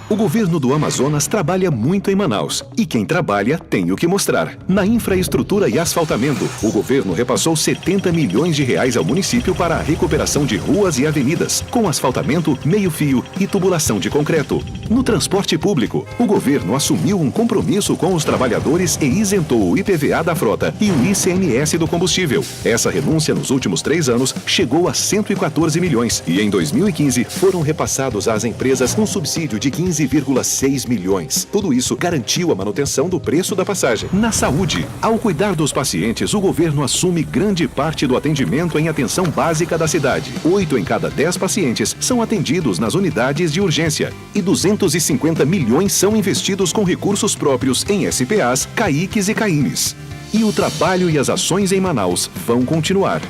O governo do Amazonas trabalha muito em Manaus. E quem trabalha tem o que mostrar. Na infraestrutura e asfaltamento, o governo repassou 70 milhões de reais ao município para a recuperação de ruas e avenidas, com asfaltamento, meio-fio e tubulação de concreto. No transporte público, o governo assumiu um compromisso com os trabalhadores e isentou o IPVA da frota e o ICMS do combustível. Essa renúncia nos últimos 3 anos chegou a 114 milhões e em 2015 foram repassados às empresas um subsídio de 15,6 milhões. Tudo isso garantiu a manutenção do preço da passagem. Na saúde, ao cuidar dos pacientes, o governo assume grande parte do atendimento em atenção básica da cidade. 8 em cada 10 pacientes são atendidos nas unidades de urgência e 250 milhões são investidos com recursos próprios em SPAs, CAICs e CAIMs. E o trabalho e as ações em Manaus vão continuar.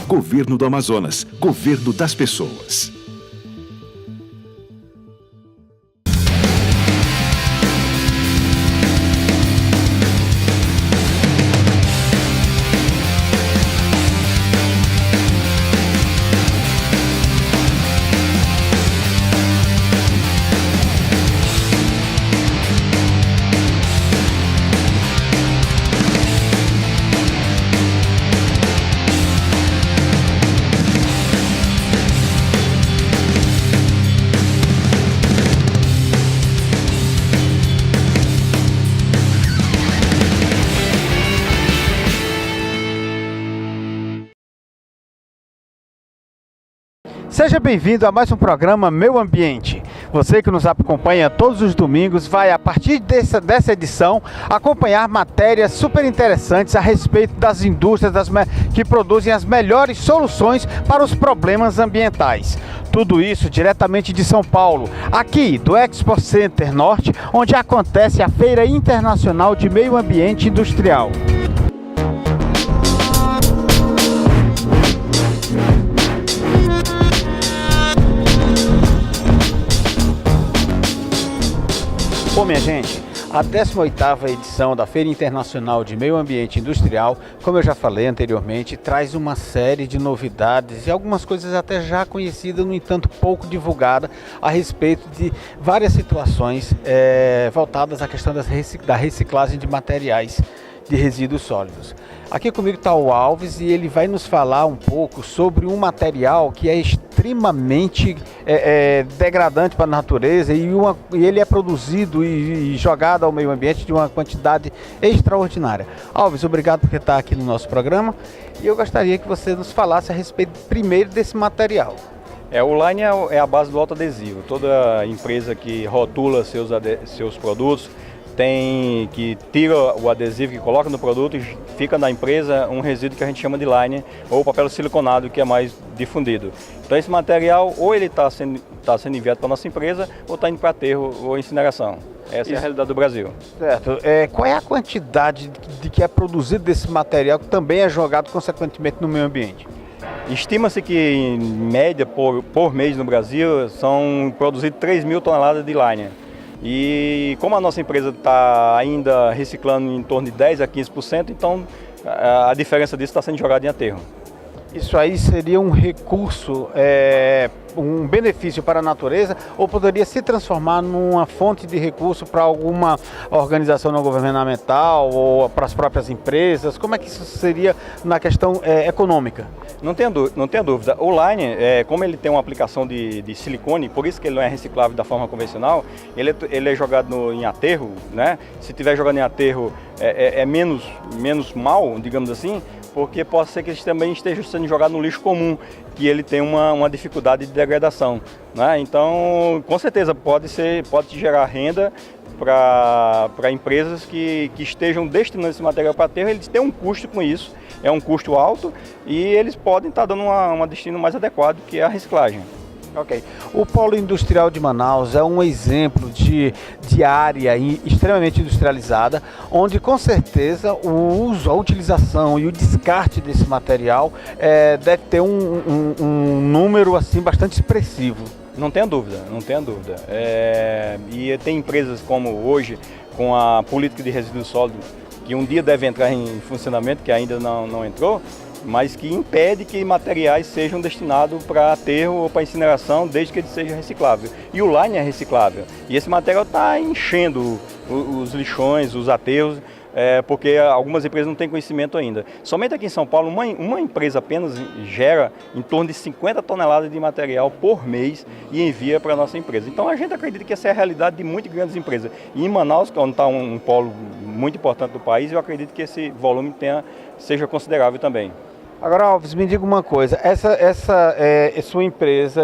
Governo do Amazonas, governo das pessoas. Seja bem-vindo a mais um programa Meu Ambiente. Você que nos acompanha todos os domingos vai, a partir dessa edição, acompanhar matérias super interessantes a respeito das indústrias que produzem as melhores soluções para os problemas ambientais. Tudo isso diretamente de São Paulo, aqui do Expo Center Norte, onde acontece a Feira Internacional de Meio Ambiente Industrial. Bom, minha gente, a 18ª edição da Feira Internacional de Meio Ambiente Industrial, como eu já falei anteriormente, traz uma série de novidades e algumas coisas até já conhecidas, no entanto pouco divulgadas, a respeito de várias situações voltadas à questão da reciclagem de materiais de resíduos sólidos. Aqui comigo está o Alves e ele vai nos falar um pouco sobre um material que é extremamente degradante para a natureza e ele é produzido e jogado ao meio ambiente de uma quantidade extraordinária. Alves, obrigado por estar aqui no nosso programa e eu gostaria que você nos falasse a respeito primeiro desse material. O line é a base do autoadesivo. Toda empresa que rotula seus produtos que tira o adesivo que coloca no produto e fica na empresa um resíduo que a gente chama de line ou papel siliconado, que é mais difundido. Então esse material ou ele está sendo enviado para a nossa empresa ou está indo para aterro ou incineração. Essa é a realidade do Brasil. Certo. Qual é a quantidade de que é produzido desse material que também é jogado consequentemente no meio ambiente? Estima-se que em média por mês no Brasil são produzidas 3 mil toneladas de line. E como a nossa empresa está ainda reciclando em torno de 10 a 15%, então a diferença disso está sendo jogada em aterro. Isso aí seria um recurso, um benefício para a natureza ou poderia se transformar numa fonte de recurso para alguma organização não governamental ou para as próprias empresas? Como é que isso seria na questão econômica? Não tenha dúvida. O line, como ele tem uma aplicação de silicone, por isso que ele não é reciclável da forma convencional, ele é jogado em aterro, né? Se estiver jogando em aterro é menos mal, digamos assim, porque pode ser que ele também esteja sendo jogado no lixo comum, que ele tem uma dificuldade de degradação, né? Então, com certeza, pode gerar renda para empresas que estejam destinando esse material para aterro. Eles têm um custo com isso, é um custo alto, e eles podem estar dando um destino mais adequado, que é a reciclagem. Ok. O Polo Industrial de Manaus é um exemplo de área extremamente industrializada, onde com certeza o uso, a utilização e o descarte desse material deve ter um número assim bastante expressivo. Não tenha dúvida. E tem empresas como hoje, com a política de resíduos sólidos, que um dia deve entrar em funcionamento, que ainda não entrou, mas que impede que materiais sejam destinados para aterro ou para incineração, desde que ele seja reciclável. E o line é reciclável. E esse material está enchendo os lixões, os aterros, porque algumas empresas não têm conhecimento ainda. Somente aqui em São Paulo, uma empresa apenas gera em torno de 50 toneladas de material por mês e envia para a nossa empresa. Então a gente acredita que essa é a realidade de muitas grandes empresas. E em Manaus, onde está um polo muito importante do país, eu acredito que esse volume seja considerável também. Agora, Alves, me diga uma coisa, essa é sua empresa,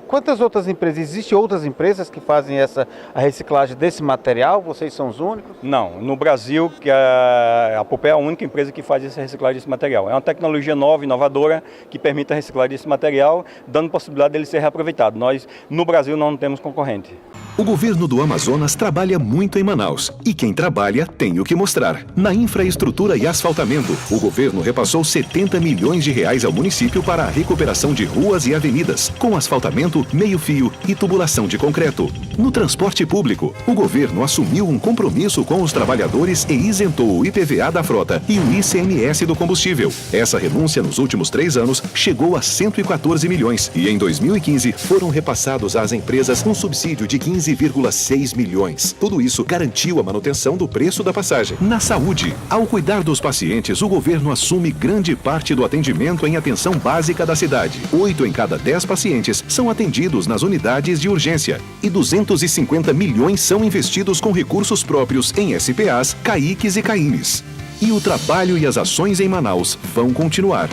quantas outras empresas, existem outras empresas que fazem a reciclagem desse material? Vocês são os únicos? Não, no Brasil, que a Popé é a única empresa que faz essa reciclagem desse material. É uma tecnologia nova, inovadora, que permite a reciclagem desse material, dando possibilidade dele ser reaproveitado. Nós, no Brasil, não temos concorrente. O governo do Amazonas trabalha muito em Manaus e quem trabalha tem o que mostrar. Na infraestrutura e asfaltamento, o governo repassou 70 milhões de reais ao município para a recuperação de ruas e avenidas, com asfaltamento, meio-fio e tubulação de concreto. No transporte público, o governo assumiu um compromisso com os trabalhadores e isentou o IPVA da frota e o ICMS do combustível. Essa renúncia nos últimos 3 anos chegou a 114 milhões e em 2015 foram repassados às empresas um subsídio de 15,6 milhões. Tudo isso garantiu a manutenção do preço da passagem. Na saúde, ao cuidar dos pacientes, o governo assume grande parte do atendimento em atenção básica da cidade. 8 em cada 10 pacientes são atendidos nas unidades de urgência e 250 milhões são investidos com recursos próprios em SPAs, CAICs e CAIMs. E o trabalho e as ações em Manaus vão continuar.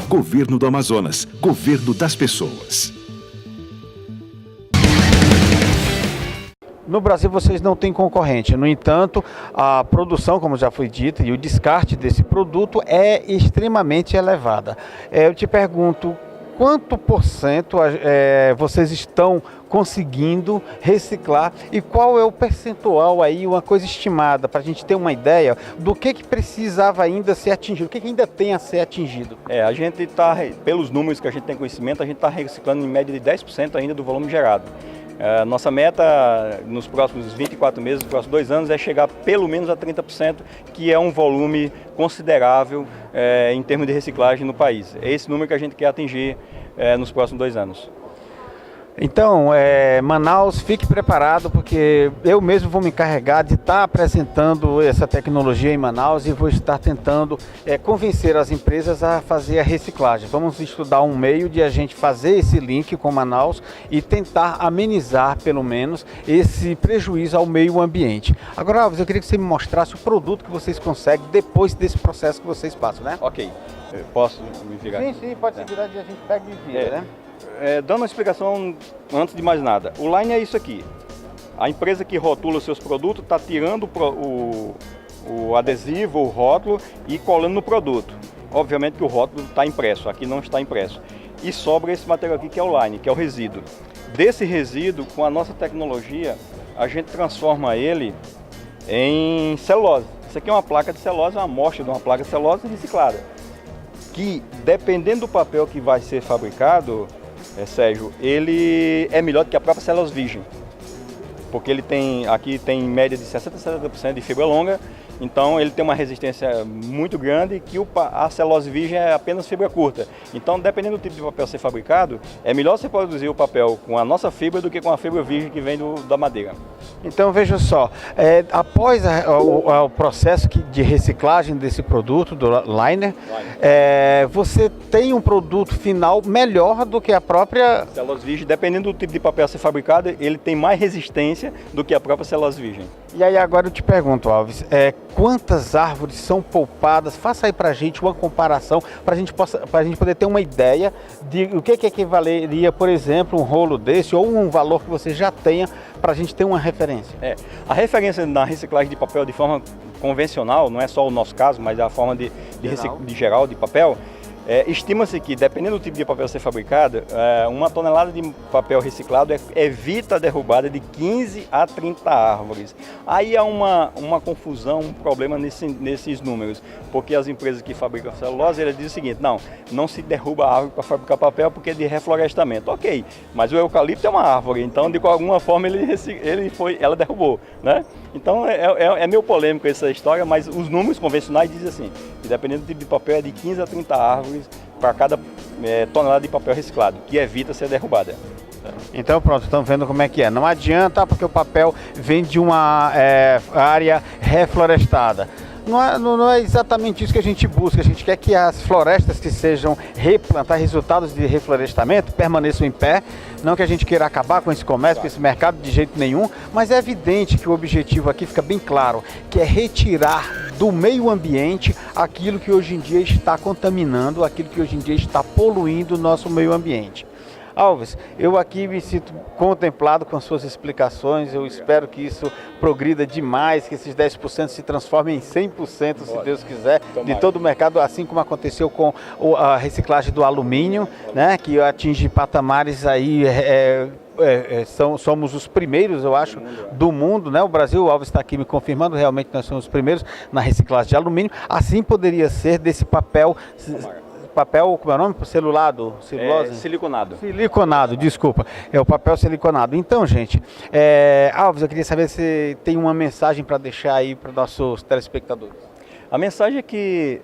Governo do Amazonas, governo das pessoas. No Brasil vocês não têm concorrente, no entanto, a produção, como já foi dito, e o descarte desse produto é extremamente elevada. Eu te pergunto, quanto por cento vocês estão conseguindo reciclar e qual é o percentual aí, uma coisa estimada, para a gente ter uma ideia do que precisava ainda ser atingido, o que ainda tem a ser atingido? A gente está, pelos números que a gente tem conhecimento, a gente está reciclando em média de 10% ainda do volume gerado. Nossa meta nos próximos 24 meses, nos próximos 2 anos, é chegar pelo menos a 30%, que é um volume considerável em termos de reciclagem no país. É esse número que a gente quer atingir nos próximos 2 anos. Então, Manaus, fique preparado, porque eu mesmo vou me encarregar de estar apresentando essa tecnologia em Manaus e vou estar tentando convencer as empresas a fazer a reciclagem. Vamos estudar um meio de a gente fazer esse link com Manaus e tentar amenizar, pelo menos, esse prejuízo ao meio ambiente. Agora, Alves, eu queria que você me mostrasse o produto que vocês conseguem depois desse processo que vocês passam, né? Ok. Posso me virar? Sim, pode se virar, a gente pega e vira, né? Dando uma explicação antes de mais nada, o line é isso aqui. A empresa que rotula os seus produtos está tirando o adesivo, o rótulo e colando no produto. Obviamente que o rótulo está impresso, aqui não está impresso. E sobra esse material aqui que é o line, que é o resíduo. Desse resíduo, com a nossa tecnologia, a gente transforma ele em celulose. Isso aqui é uma placa de celulose, uma amostra de uma placa de celulose reciclada. Que, dependendo do papel que vai ser fabricado, Sérgio, ele é melhor do que a própria celulose virgem. Porque ele aqui tem em média de 60% a 70% de fibra longa, então ele tem uma resistência muito grande, que a celulose virgem é apenas fibra curta. Então, dependendo do tipo de papel a ser fabricado, é melhor você produzir o papel com a nossa fibra do que com a fibra virgem que vem da madeira. Então, veja só, após o processo de reciclagem desse produto, do liner, você tem um produto final melhor do que a própria... Celulose virgem, dependendo do tipo de papel a ser fabricado, ele tem mais resistência do que a própria celulose virgem. E aí agora eu te pergunto, Alves, quantas árvores são poupadas? Faça aí pra gente uma comparação, pra gente poder ter uma ideia de o que equivaleria, por exemplo, um rolo desse ou um valor que você já tenha, pra gente ter uma referência. A referência na reciclagem de papel de forma convencional, não é só o nosso caso, mas a forma de geral de papel, Estima-se que, dependendo do tipo de papel a ser fabricado, 1 tonelada de papel reciclado evita a derrubada de 15 a 30 árvores. Aí há uma confusão, um problema nesses números, porque as empresas que fabricam celulose, elas dizem o seguinte: não se derruba a árvore para fabricar papel porque é de reflorestamento. Ok, mas o eucalipto é uma árvore, então de alguma forma ela derrubou, né? Então é meio polêmico essa história, mas os números convencionais dizem assim, que dependendo do tipo de papel é de 15 a 30 árvores para cada tonelada de papel reciclado, que evita ser derrubada. Então pronto, estamos vendo como é que é. Não adianta porque o papel vem de uma área reflorestada. Não é exatamente isso que a gente busca. A gente quer que as florestas que sejam replantadas, resultados de reflorestamento, permaneçam em pé. Não que a gente queira acabar com esse comércio, com esse mercado de jeito nenhum, mas é evidente que o objetivo aqui fica bem claro, que é retirar do meio ambiente aquilo que hoje em dia está contaminando, aquilo que hoje em dia está poluindo o nosso meio ambiente. Alves, eu aqui me sinto contemplado com suas explicações, eu espero que isso progrida demais, que esses 10% se transformem em 100%, se Deus quiser, de todo o mercado, assim como aconteceu com a reciclagem do alumínio, né, que atinge patamares aí, somos os primeiros, eu acho, do mundo, né? O Brasil, o Alves está aqui me confirmando, realmente nós somos os primeiros na reciclagem de alumínio, assim poderia ser desse papel... como é o nome? Celulado? Celulose? Siliconado. Siliconado, desculpa. É o papel siliconado. Então, gente, Alves, eu queria saber se tem uma mensagem para deixar aí para os nossos telespectadores. A mensagem é que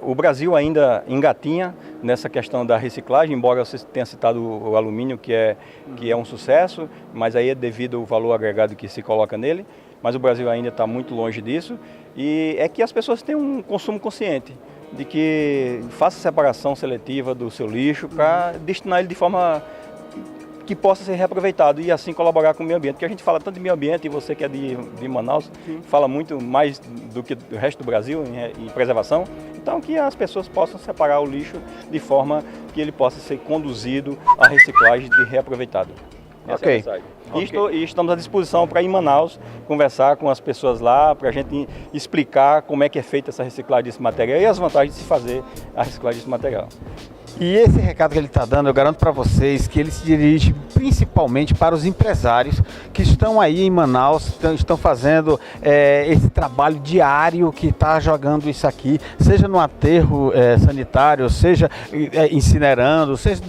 o Brasil ainda engatinha nessa questão da reciclagem, embora você tenha citado o alumínio, que é um sucesso, mas aí é devido ao valor agregado que se coloca nele, mas o Brasil ainda está muito longe disso, e é que as pessoas tenham um consumo consciente, de que faça separação seletiva do seu lixo para destinar ele de forma que possa ser reaproveitado e assim colaborar com o meio ambiente. Porque a gente fala tanto de meio ambiente, e você que é de Manaus, fala muito mais do que do resto do Brasil em preservação. Então que as pessoas possam separar o lixo de forma que ele possa ser conduzido à reciclagem e reaproveitado. Essa é a mensagem. E estamos à disposição para ir em Manaus conversar com as pessoas lá, para a gente explicar como é que é feita essa reciclagem desse material e as vantagens de se fazer a reciclagem desse material. E esse recado que ele está dando, eu garanto para vocês que ele se dirige principalmente para os empresários que estão aí em Manaus, estão fazendo esse trabalho diário, que está jogando isso aqui, seja no aterro sanitário, seja incinerando, seja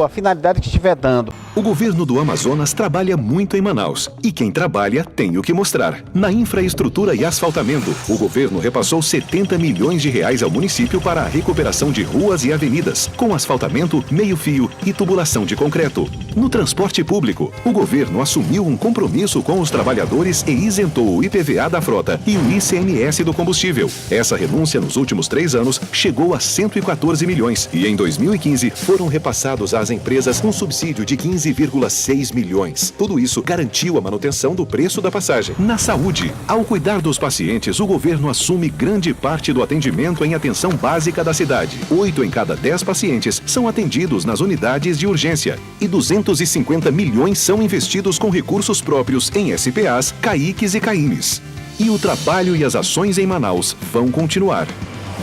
a finalidade que estiver dando. O governo do Amazonas trabalha muito em Manaus e quem trabalha tem o que mostrar. Na infraestrutura e asfaltamento, o governo repassou 70 milhões de reais ao município para a recuperação de ruas e avenidas, com asfaltamento, meio-fio e tubulação de concreto. No transporte público, o governo assumiu um compromisso com os trabalhadores e isentou o IPVA da frota e o ICMS do combustível. Essa renúncia nos últimos 3 anos chegou a 114 milhões e em 2015 foram repassados às empresas um subsídio de 15,6 milhões. Tudo isso garantiu a manutenção do preço da passagem. Na saúde, ao cuidar dos pacientes, o governo assume grande parte do atendimento em atenção básica da cidade. 8 em cada 10 pacientes são atendidos nas unidades de urgência e 250 milhões são investidos com recursos próprios em SPAs, CAICs e CAIMs. E o trabalho e as ações em Manaus vão continuar.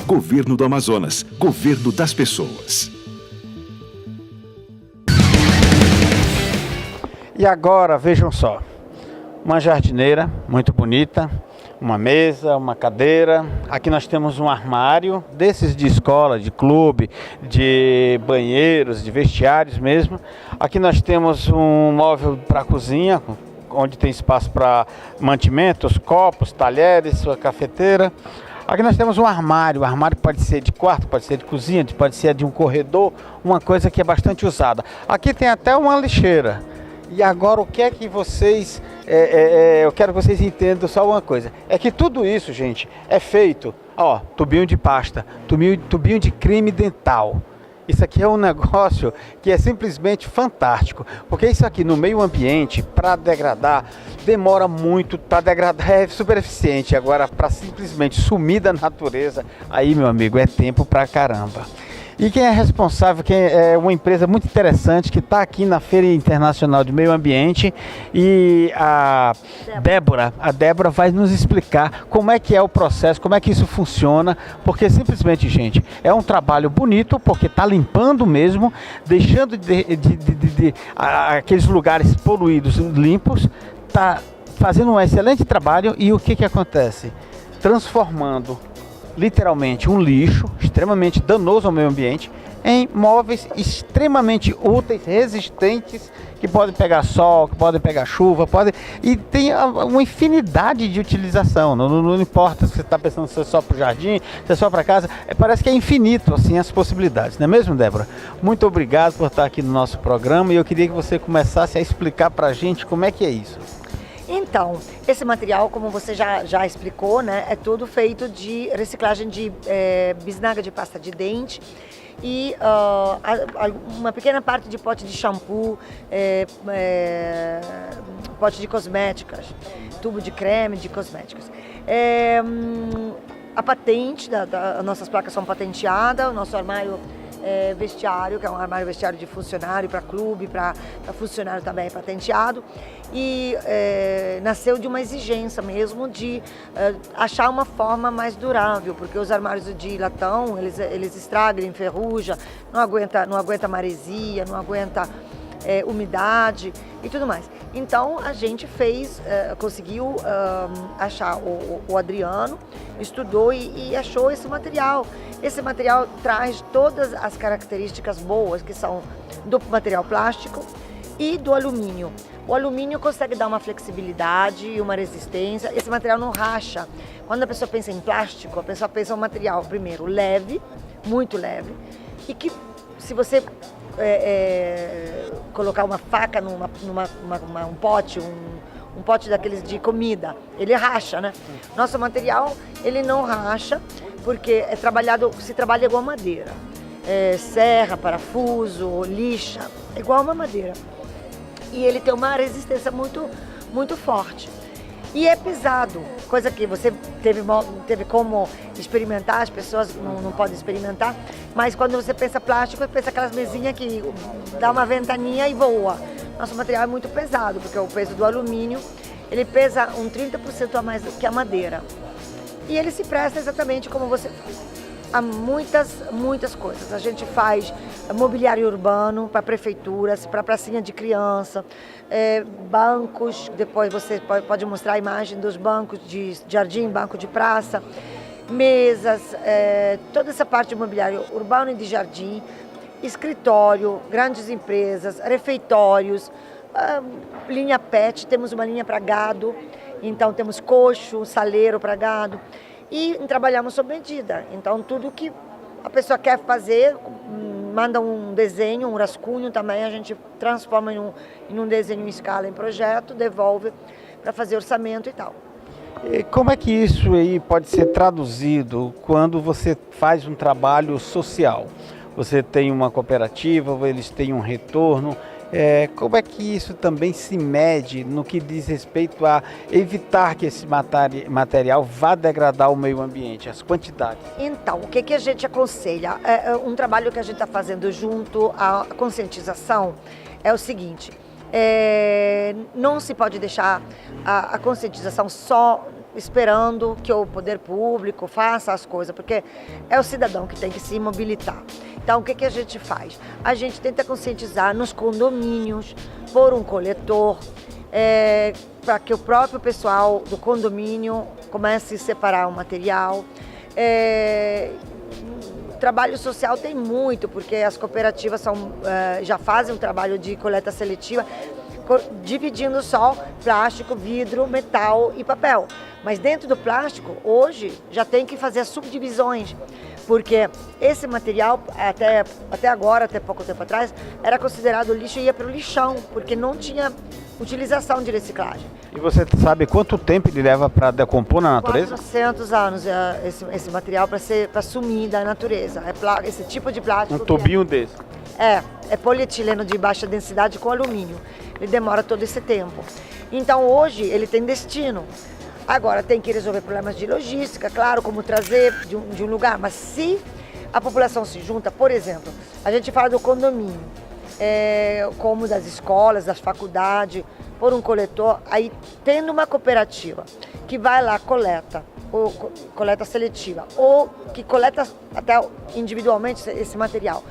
Governo do Amazonas, governo das pessoas. E agora, vejam só, uma jardineira muito bonita, uma mesa, uma cadeira. Aqui nós temos um armário desses de escola, de clube, de banheiros, de vestiários mesmo. Aqui nós temos um móvel para a cozinha, onde tem espaço para mantimentos, copos, talheres, sua cafeteira. Aqui nós temos um armário. O armário pode ser de quarto, pode ser de cozinha, pode ser de um corredor, uma coisa que é bastante usada. Aqui tem até uma lixeira. E agora o que é que vocês, eu quero que vocês entendam só uma coisa, é que tudo isso, gente, é feito, ó, tubinho de pasta, tubinho de creme dental. Isso aqui é um negócio que é simplesmente fantástico, porque isso aqui no meio ambiente, para degradar, demora muito, para degradar é super eficiente, agora para simplesmente sumir da natureza, aí meu amigo, é tempo pra caramba. E quem é responsável, quem é uma empresa muito interessante que está aqui na Feira Internacional de Meio Ambiente, e a Débora vai nos explicar como é que é o processo, como é que isso funciona, porque simplesmente, gente, é um trabalho bonito, porque está limpando mesmo, deixando aqueles lugares poluídos limpos, está fazendo um excelente trabalho. E o que acontece? Transformando literalmente um lixo extremamente danoso ao meio ambiente em móveis extremamente úteis, resistentes, que podem pegar sol, que podem pegar chuva, e tem uma infinidade de utilização. Não importa se você está pensando se é só para o jardim, se é só para casa, parece que é infinito assim as possibilidades, não é mesmo, Débora? Muito obrigado por estar aqui no nosso programa, e eu queria que você começasse a explicar para a gente como é que é isso. Então, esse material, como você já explicou, né, é todo feito de reciclagem de bisnaga de pasta de dente e uma pequena parte de pote de shampoo, pote de cosméticas, tubo de creme de cosméticos. A patente, as nossas placas são patenteadas, o nosso armário vestiário, que é um armário vestiário de funcionário para clube, para funcionário também é patenteado, e nasceu de uma exigência mesmo de achar uma forma mais durável, porque os armários de latão, eles estragam, enferrujam, não aguenta maresia, não aguenta umidade e tudo mais. Então a gente conseguiu achar o Adriano, estudou e achou esse material. Esse material traz todas as características boas que são do material plástico e do alumínio. O alumínio consegue dar uma flexibilidade e uma resistência. Esse material não racha. Quando a pessoa pensa em plástico, a pessoa pensa em um material, primeiro, leve, muito leve, e que se você colocar uma faca um pote, um pote daqueles de comida, ele racha, né? Nosso material, ele não racha, porque se trabalha igual madeira. Serra, parafuso, lixa, igual uma madeira. E ele tem uma resistência muito, muito forte. E é pesado, coisa que você teve como experimentar, as pessoas não podem experimentar, mas quando você pensa plástico, você pensa aquelas mesinhas que dá uma ventaninha e voa. Nosso material é muito pesado, porque o peso do alumínio, ele pesa 30% a mais que a madeira. E ele se presta exatamente como você faz a muitas coisas. A gente faz mobiliário urbano para prefeituras, para pracinha de criança, bancos, depois você pode mostrar a imagem dos bancos de jardim, banco de praça, mesas, toda essa parte de mobiliário urbano e de jardim, escritório, grandes empresas, refeitórios, linha PET, temos uma linha para gado, então temos coxo, saleiro para gado. E trabalhamos sob medida. Então, tudo que a pessoa quer fazer, manda um desenho, um rascunho também, a gente transforma em um desenho em escala, em projeto, devolve para fazer orçamento e tal. E como é que isso aí pode ser traduzido quando você faz um trabalho social? Você tem uma cooperativa, eles têm um retorno. Como é que isso também se mede no que diz respeito a evitar que esse material vá degradar o meio ambiente, as quantidades? Então, o que a gente aconselha? Um trabalho que a gente está fazendo junto à conscientização é o seguinte, não se pode deixar a conscientização só esperando que o poder público faça as coisas, porque é o cidadão que tem que se mobilitar. Então, o que a gente faz? A gente tenta conscientizar nos condomínios, por um coletor, para que o próprio pessoal do condomínio comece a separar o material. Trabalho social tem muito, porque as cooperativas já fazem um trabalho de coleta seletiva, dividindo só plástico, vidro, metal e papel. Mas dentro do plástico, hoje, já tem que fazer as subdivisões, porque esse material, até agora, até pouco tempo atrás, era considerado lixo e ia para o lixão, porque não tinha utilização de reciclagem. E você sabe quanto tempo ele leva para decompor na natureza? 400 anos esse material para sumir da natureza. Esse tipo de plástico. Um tubinho desse? É polietileno de baixa densidade com alumínio. Ele demora todo esse tempo. Então hoje ele tem destino. Agora tem que resolver problemas de logística, claro, como trazer de um lugar, mas se a população se junta, por exemplo, a gente fala do condomínio, como das escolas, das faculdades, por um coletor, aí tendo uma cooperativa que vai lá, coleta, ou coleta seletiva, ou que coleta até individualmente esse material,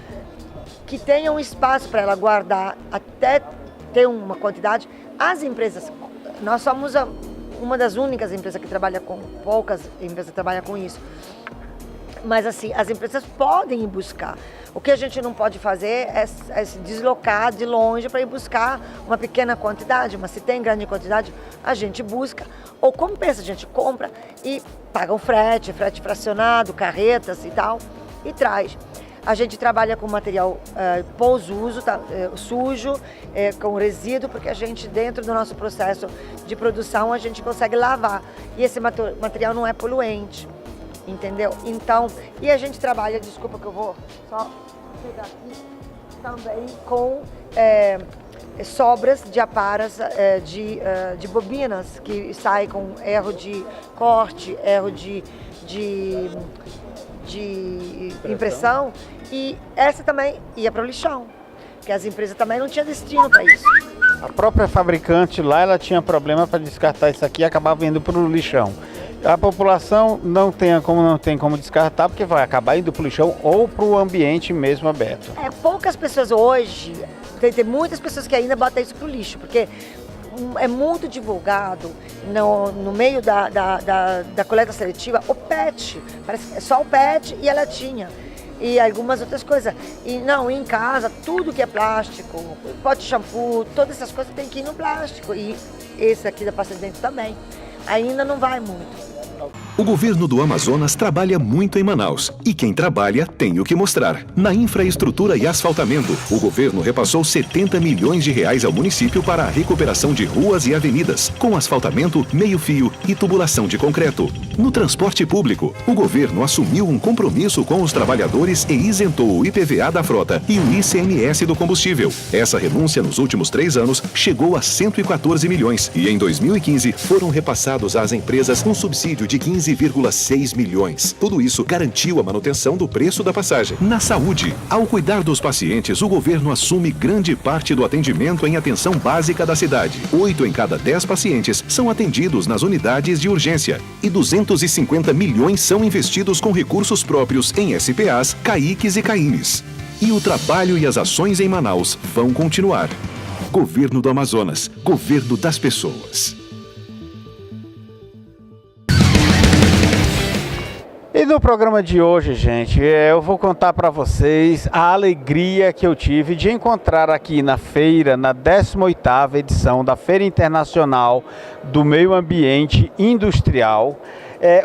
que tenha um espaço para ela guardar até ter uma quantidade. As empresas, nós somos uma das únicas empresas que trabalha com, poucas empresas que trabalham com isso, mas assim, as empresas podem ir buscar. O que a gente não pode fazer é se deslocar de longe para ir buscar uma pequena quantidade, mas se tem grande quantidade, a gente busca, ou compensa, a gente compra e paga um frete fracionado, carretas e tal, e traz. A gente trabalha com material pós-uso, sujo, com resíduo, porque a gente, dentro do nosso processo de produção, a gente consegue lavar. E esse material não é poluente, entendeu? Então, e a gente trabalha, desculpa que eu vou só pegar aqui, também com sobras de aparas, de bobinas, que saem com erro de corte, erro de impressão, e essa também ia para o lixão, porque as empresas também não tinham destino para isso. A própria fabricante lá, ela tinha problema para descartar isso aqui e acabava indo para o lixão. A população não tem como descartar, porque vai acabar indo para o lixão ou para o ambiente mesmo aberto. Poucas pessoas hoje, tem muitas pessoas que ainda botam isso para o lixo, porque é muito divulgado no meio da coleta seletiva o PET, parece que é só o PET e a latinha e algumas outras coisas. E não, em casa, tudo que é plástico, pote de shampoo, todas essas coisas tem que ir no plástico, e esse aqui da pasta de dente também, ainda não vai muito. O governo do Amazonas trabalha muito em Manaus e quem trabalha tem o que mostrar. Na infraestrutura e asfaltamento, o governo repassou 70 milhões de reais ao município para a recuperação de ruas e avenidas, com asfaltamento, meio-fio e tubulação de concreto. No transporte público, o governo assumiu um compromisso com os trabalhadores e isentou o IPVA da frota e o ICMS do combustível. Essa renúncia nos últimos 3 anos chegou a 114 milhões e em 2015 foram repassados às empresas um subsídio de 15,6 milhões. Tudo isso garantiu a manutenção do preço da passagem. Na saúde, ao cuidar dos pacientes, o governo assume grande parte do atendimento em atenção básica da cidade. 8 em cada 10 pacientes são atendidos nas unidades de urgência e 250 milhões são investidos com recursos próprios em SPAs, CAICs e CAIMs. E o trabalho e as ações em Manaus vão continuar. Governo do Amazonas, governo das pessoas. E no programa de hoje, gente, eu vou contar para vocês a alegria que eu tive de encontrar aqui na feira, na 18ª edição da Feira Internacional do Meio Ambiente Industrial,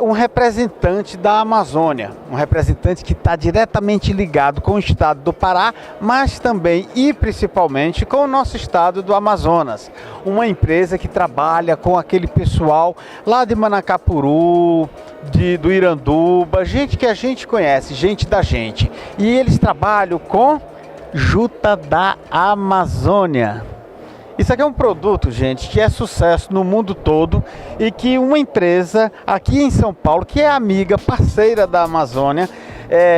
um representante da Amazônia, um representante que está diretamente ligado com o estado do Pará, mas também e principalmente com o nosso estado do Amazonas. Uma empresa que trabalha com aquele pessoal lá de Manacapuru, do Iranduba, gente que a gente conhece, gente da gente. E eles trabalham com juta da Amazônia. Isso aqui é um produto, gente, que é sucesso no mundo todo e que uma empresa aqui em São Paulo, que é amiga, parceira da Amazônia,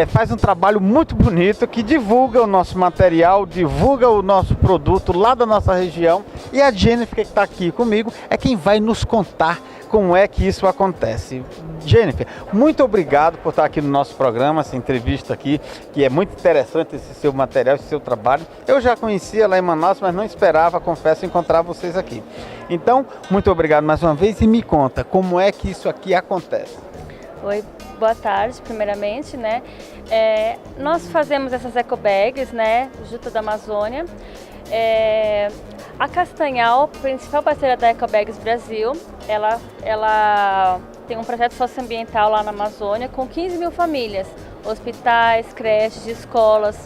faz um trabalho muito bonito, que divulga o nosso material, divulga o nosso produto lá da nossa região. E a Jennifer, que está aqui comigo, é quem vai nos contar como é que isso acontece. Jennifer, muito obrigado por estar aqui no nosso programa, essa entrevista aqui, que é muito interessante, esse seu material, esse seu trabalho. Eu já conhecia lá em Manaus, mas não esperava, confesso, encontrar vocês aqui. Então, muito obrigado mais uma vez e me conta, como é que isso aqui acontece? Oi, boa tarde, primeiramente, né? Nós fazemos essas ecobags, né, Juta da Amazônia. A Castanhal, principal parceira da Ecobags Brasil, ela tem um projeto socioambiental lá na Amazônia com 15 mil famílias, hospitais, creches, escolas.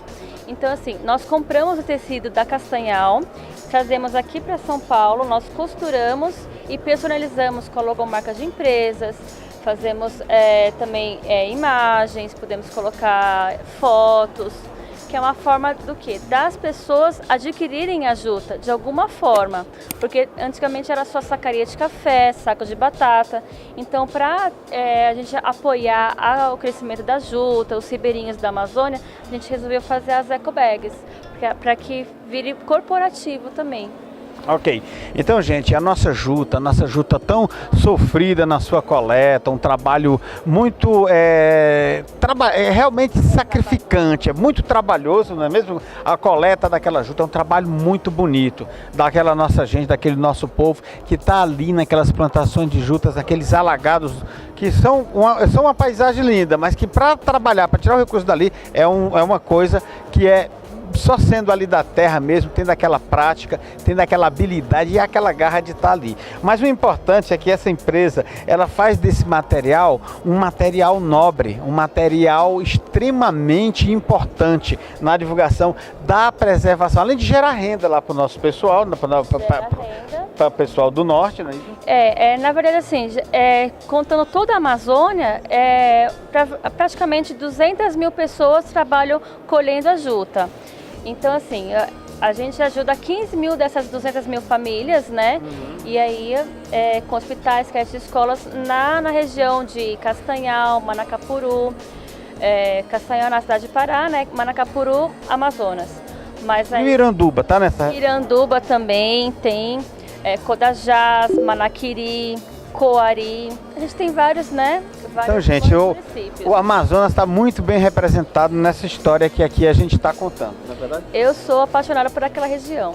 Então, assim, nós compramos o tecido da Castanhal, trazemos aqui para São Paulo, nós costuramos e personalizamos com a logomarca de empresas, fazemos também imagens, podemos colocar fotos. que é uma forma do quê? Das pessoas adquirirem a juta de alguma forma, porque antigamente era só sacaria de café, saco de batata. Então, para a gente apoiar o crescimento da juta, os ribeirinhos da Amazônia, a gente resolveu fazer as eco bags, para que vire corporativo também. Ok, então gente, a nossa juta tão sofrida na sua coleta, um trabalho muito, realmente sacrificante, é muito trabalhoso, não é mesmo? A coleta daquela juta é um trabalho muito bonito, daquela nossa gente, daquele nosso povo que está ali naquelas plantações de jutas, naqueles alagados que são uma paisagem linda, mas que para trabalhar, para tirar o recurso dali, é uma coisa que é só sendo ali da terra mesmo, tendo aquela prática, tendo aquela habilidade e aquela garra de estar ali. Mas o importante é que essa empresa, ela faz desse material um material nobre, um material extremamente importante na divulgação da preservação, além de gerar renda lá para o nosso pessoal, para o pessoal do norte, não é isso? Na verdade, assim, contando toda a Amazônia, praticamente 200 mil pessoas trabalham colhendo a juta. Então, assim, a gente ajuda 15 mil dessas 200 mil famílias, né? E aí, com hospitais, creches e escolas na região de Castanhal, Manacapuru, Castanhal na cidade de Pará, né? Manacapuru, Amazonas. Mas aí, e Iranduba, tá nessa? Iranduba também tem, Codajás, Manaquiri, Coari, a gente tem vários, né? Então, gente, o Amazonas está muito bem representado nessa história que aqui a gente está contando, não é verdade? Eu sou apaixonada por aquela região.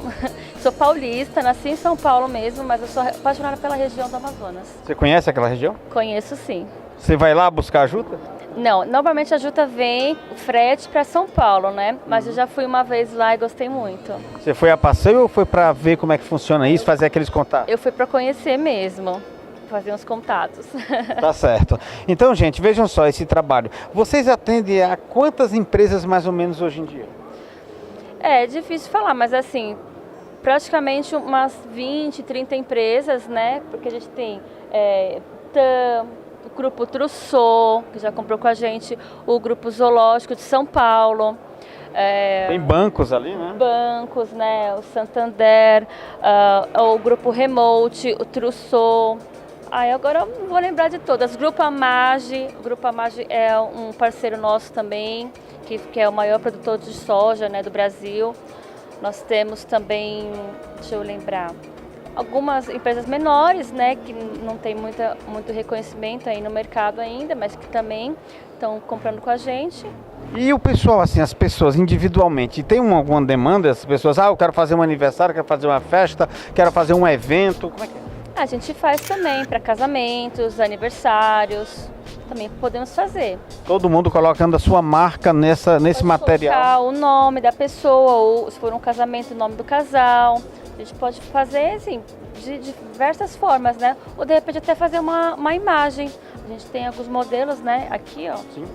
Sou paulista, nasci em São Paulo mesmo, mas eu sou apaixonada pela região do Amazonas. Você conhece aquela região? Conheço, sim. Você vai lá buscar a juta? Não, normalmente a juta vem frete para São Paulo, né? Mas eu já fui uma vez lá e gostei muito. Você foi a passeio ou foi para ver como é que funciona isso, fazer aqueles contatos? Eu fui para conhecer mesmo. Fazer uns contatos. Tá certo. Então, gente, vejam só esse trabalho. Vocês atendem a quantas empresas mais ou menos hoje em dia? É difícil falar, mas assim, praticamente umas 20, 30 empresas, né? Porque a gente tem TAM, o Grupo Trussô, que já comprou com a gente, o Grupo Zoológico de São Paulo. Tem bancos ali, né? Bancos, né? O Santander, o Grupo Remote, o Trussô. Agora eu não vou lembrar de todas. Grupo Amage. O Grupo Amage é um parceiro nosso também, que é o maior produtor de soja, né, do Brasil. Nós temos também, deixa eu lembrar, algumas empresas menores, né, que não tem muito reconhecimento aí no mercado ainda, mas que também estão comprando com a gente. E o pessoal, assim, as pessoas individualmente, tem alguma demanda? As pessoas, eu quero fazer um aniversário, quero fazer uma festa, quero fazer um evento, como é que é? A gente faz também para casamentos, aniversários, também podemos fazer. Todo mundo colocando a sua marca nesse material? Colocar o nome da pessoa, ou se for um casamento, o nome do casal. A gente pode fazer, assim, de diversas formas, né? Ou de repente até fazer uma imagem. A gente tem alguns modelos, né? Aqui, ó. Sim.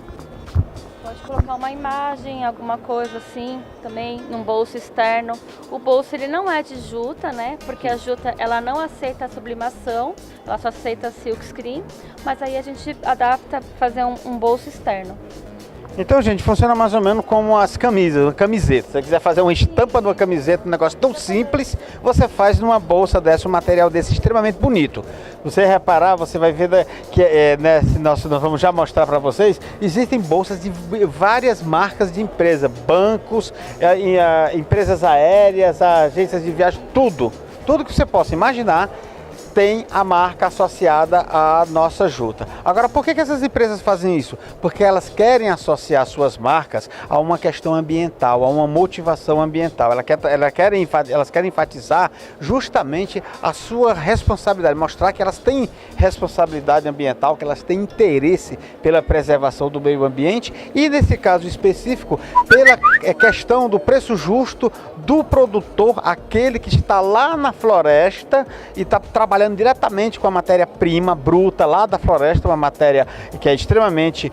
Pode colocar uma imagem, alguma coisa assim, também num bolso externo. O bolso, ele não é de juta, né? Porque a juta, ela não aceita a sublimação, ela só aceita silk screen, mas aí a gente adapta para fazer um bolso externo. Então, gente, funciona mais ou menos como as camisetas. Se você quiser fazer uma estampa de uma camiseta, um negócio tão simples, você faz numa bolsa dessa, um material desse extremamente bonito. Você reparar, você vai ver que nós vamos já mostrar para vocês, existem bolsas de várias marcas de empresa, bancos, empresas aéreas, agências de viagem, tudo que você possa imaginar tem a marca associada à nossa juta. Agora, por que essas empresas fazem isso? Porque elas querem associar suas marcas a uma questão ambiental, a uma motivação ambiental. Elas querem enfatizar justamente a sua responsabilidade, mostrar que elas têm responsabilidade ambiental, que elas têm interesse pela preservação do meio ambiente e, nesse caso específico, pela questão do preço justo do produtor, aquele que está lá na floresta e está trabalhando diretamente com a matéria-prima bruta lá da floresta, uma matéria que é extremamente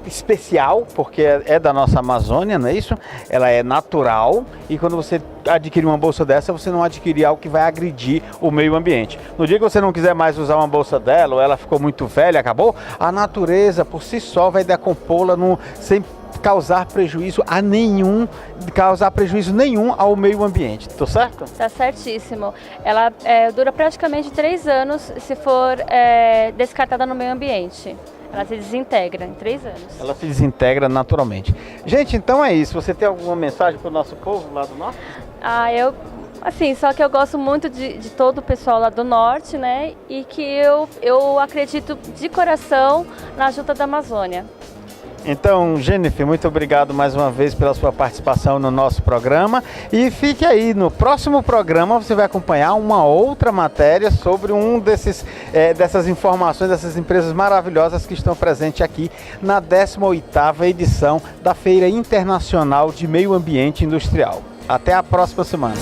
especial, porque é da nossa Amazônia, não é isso? Ela é natural e quando você adquirir uma bolsa dessa, você não adquirir algo que vai agredir o meio ambiente. No dia que você não quiser mais usar uma bolsa dela, ou ela ficou muito velha, acabou, a natureza por si só vai decompô-la sem causar prejuízo nenhum ao meio ambiente. Tô certo? Tá certíssimo. Ela dura praticamente 3 anos se for descartada no meio ambiente. Ela se desintegra em 3 anos. Ela se desintegra naturalmente. Gente, então é isso. Você tem alguma mensagem para o nosso povo lá do norte? Só que eu gosto muito de todo o pessoal lá do norte, né? E que eu acredito de coração na Junta da Amazônia. Então, Jennifer, muito obrigado mais uma vez pela sua participação no nosso programa. E fique aí, no próximo programa você vai acompanhar uma outra matéria sobre dessas informações, dessas empresas maravilhosas que estão presentes aqui na 18ª edição da Feira Internacional de Meio Ambiente Industrial. Até a próxima semana.